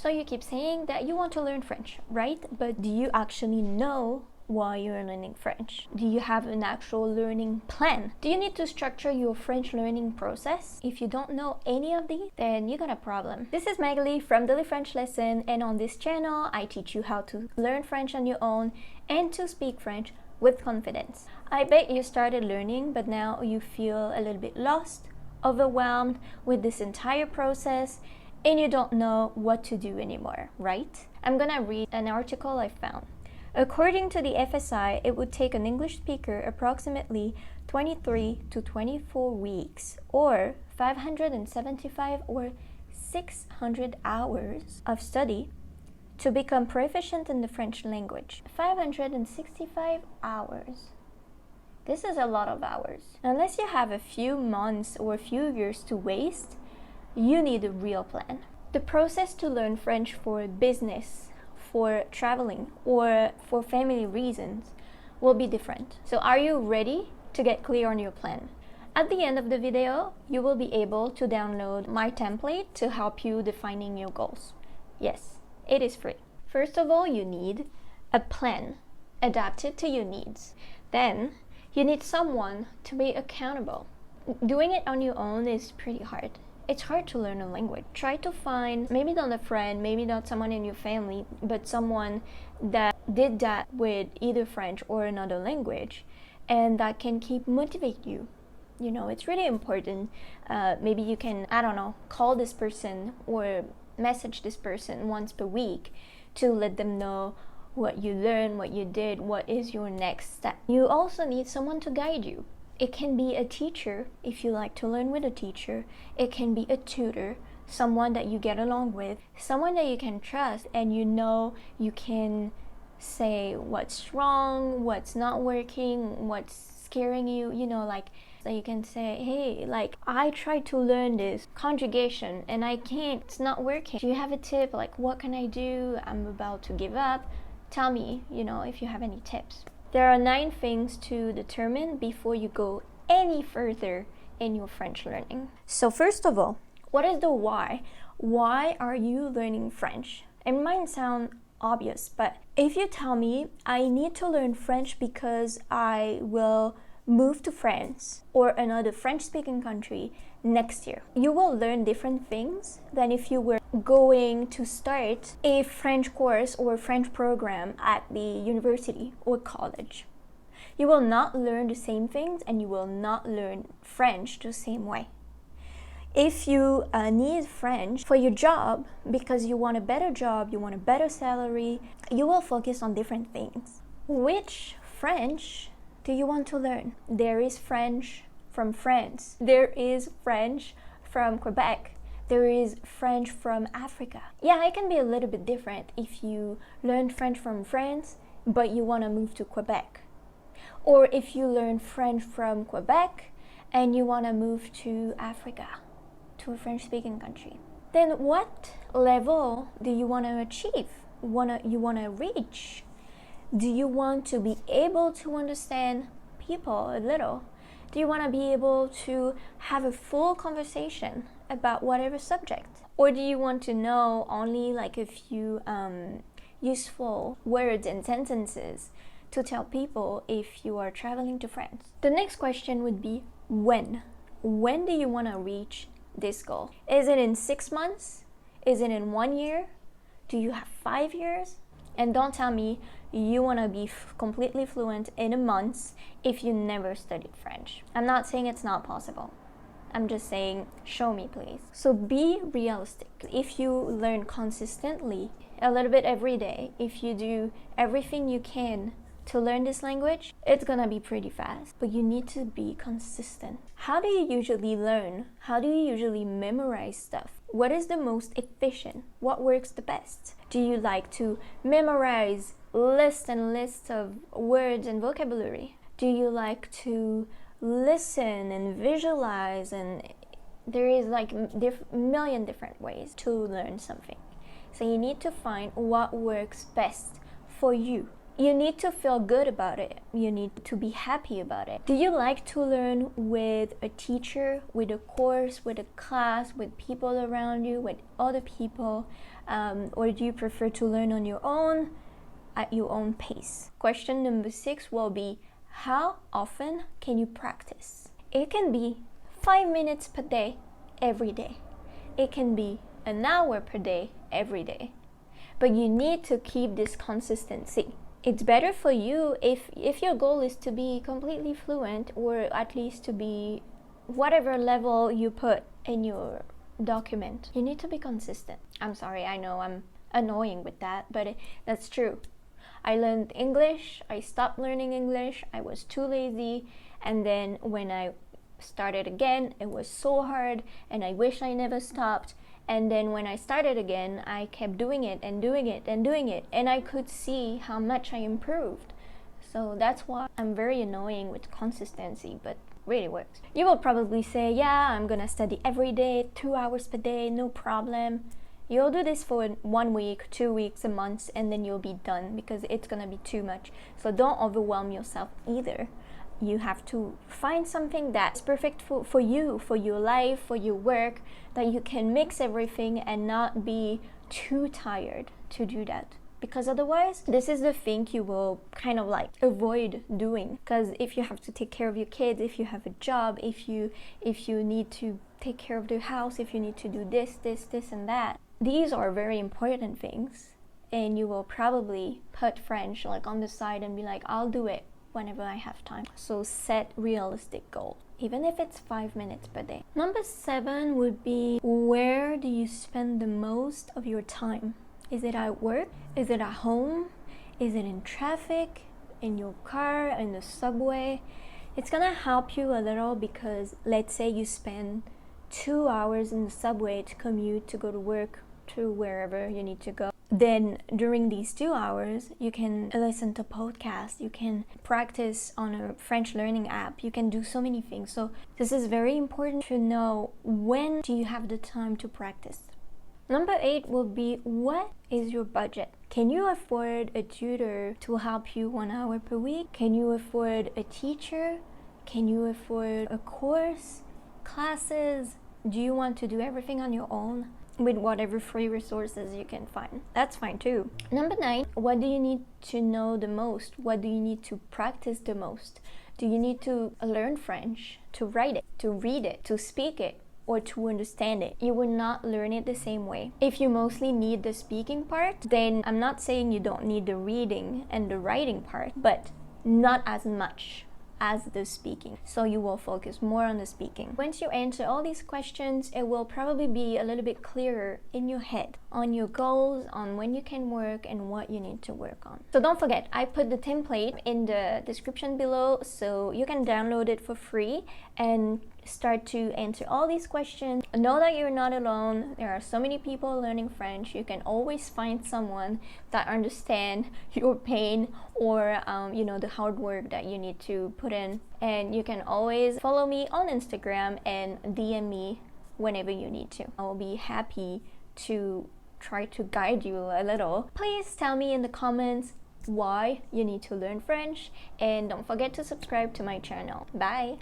So you keep saying that you want to learn French, right? But do you actually know why you're learning French? Do you have an actual learning plan? Do you need to structure your French learning process? If you don't know any of these, then you got a problem. This is Magali from Daily French Lesson, and on this channel, I teach you how to learn French on your own and to speak French with confidence. I bet you started learning, but now you feel a little bit lost, overwhelmed with this entire process, and you don't know what to do anymore, right? I'm gonna read an article I found. According to the FSI, it would take an English speaker approximately 23 to 24 weeks, or 575 or 600 hours of study to become proficient in the French language. 565 hours. This is a lot of hours. Unless you have a few months or a few years to waste, you need a real plan. The process to learn French for business, for traveling, or for family reasons will be different. So are you ready to get clear on your plan? At the end of the video, you will be able to download my template to help you defining your goals. Yes, it is free. First of all, you need a plan adapted to your needs. Then, you need someone to be accountable. Doing it on your own is pretty hard. It's hard to learn a language. Try to find, maybe not a friend, maybe not someone in your family, but someone that did that with either French or another language, and that can keep motivate you. You know, it's really important. Maybe you can, I don't know, call this person or message this person once per week to let them know what you learned, what you did, what is your next step. You also need someone to guide you. It can be a teacher if you like to learn with a teacher. It can be a tutor, someone that you get along with, someone that you can trust, and you know you can say what's wrong, what's not working, what's scaring you, you know, like, so you can say, hey, like, I tried to learn this conjugation and I can't, it's not working. Do you have a tip? Like, what can I do? I'm about to give up. Tell me, you know, if you have any tips. There are 9 things to determine before you go any further in your French learning. So first of all, what is the why? Why are you learning French? It might sound obvious, but if you tell me I need to learn French because I will move to France or another French-speaking country next year, you will learn different things than if you were going to start a French course or French program at the university or college. You will not learn the same things, and you will not learn French the same way. If you need French for your job because you want a better job, you want a better salary, you will focus on different things. Which French do you want to learn? There is French from France. There is French from Quebec. There is French from Africa. Yeah, it can be a little bit different if you learn French from France, but you want to move to Quebec. Or if you learn French from Quebec and you want to move to Africa, to a French-speaking country. Then what level do you want to achieve? You want to reach? Do you want to be able to understand people a little? Do you want to be able to have a full conversation about whatever subject? Or do you want to know only like a few useful words and sentences to tell people if you are traveling to France? The next question would be when? When do you want to reach this goal? Is it in 6 months? Is it in 1 year? Do you have 5 years? And don't tell me you want to be completely fluent in a month if you never studied French. I'm not saying it's not possible. I'm just saying, show me please. So be realistic. If you learn consistently, a little bit every day, if you do everything you can to learn this language, it's gonna be pretty fast, but you need to be consistent. How do you usually learn? How do you usually memorize stuff? What is the most efficient? What works the best? Do you like to memorize lists and lists of words and vocabulary? Do you like to listen and visualize? And there is like million different ways to learn something. So you need to find what works best for you. you need to feel good about it. You need to be happy about it. Do you like to learn with a teacher, with a course, with a class, with people around you, with other people? Or do you prefer to learn on your own, at your own pace? Question number 6 will be, how often can you practice? It can be 5 minutes per day, every day. It can be an hour per day, every day. But you need to keep this consistency. It's better for you if your goal is to be completely fluent, or at least to be whatever level you put in your document. You need to be consistent. I'm sorry, I know I'm annoying with that, but that's true. I learned English, I stopped learning English, I was too lazy, and then when I started again, it was so hard, and I wish I never stopped. And then when I started again, I kept doing it and doing it and doing it, and I could see how much I improved. So that's why I'm very annoying with consistency, but really works. You will probably say, yeah, I'm gonna study every day, 2 hours per day, no problem. You'll do this for 1 week, 2 weeks, a month, and then you'll be done, because it's gonna be too much. So don't overwhelm yourself either. You have to find something that's perfect for you, for your life, for your work, that you can mix everything and not be too tired to do that. Because otherwise, this is the thing you will kind of like avoid doing. Because if you have to take care of your kids, if you have a job, if you need to take care of the house, if you need to do this and that, these are very important things. And you will probably put French like on the side and be like, I'll do it whenever I have time. So set realistic goals, even if it's 5 minutes per day. Number 7 would be, where do you spend the most of your time? Is it at work? Is it at home? Is it in traffic? In your car? In the subway? It's gonna help you a little, because let's say you spend 2 hours in the subway to commute, to go to work, to wherever you need to go. Then during these 2 hours, you can listen to podcasts, you can practice on a French learning app, you can do so many things. So this is very important to know, when do you have the time to practice. Number 8 will be, what is your budget? Can you afford a tutor to help you 1 hour per week? Can you afford a teacher? Can you afford a course, classes? Do you want to do everything on your own with whatever free resources you can find? That's fine too. Number 9, what do you need to know the most? What do you need to practice the most? Do you need to learn French, to write it, to read it, to speak it, or to understand it? You will not learn it the same way. If you mostly need the speaking part, then I'm not saying you don't need the reading and the writing part, but not as much as the speaking. So you will focus more on the speaking. Once you answer all these questions, it will probably be a little bit clearer in your head on your goals, on when you can work and what you need to work on. So don't forget, I put the template in the description below, so you can download it for free and start to answer all these questions. Know that you're not alone. There are so many people learning French. You can always find someone that understands your pain, or the hard work that you need to put in. And you can always follow me on Instagram and DM me whenever you need to. I will be happy to try to guide you a little. Please tell me in the comments why you need to learn French, and don't forget to subscribe to my channel. Bye!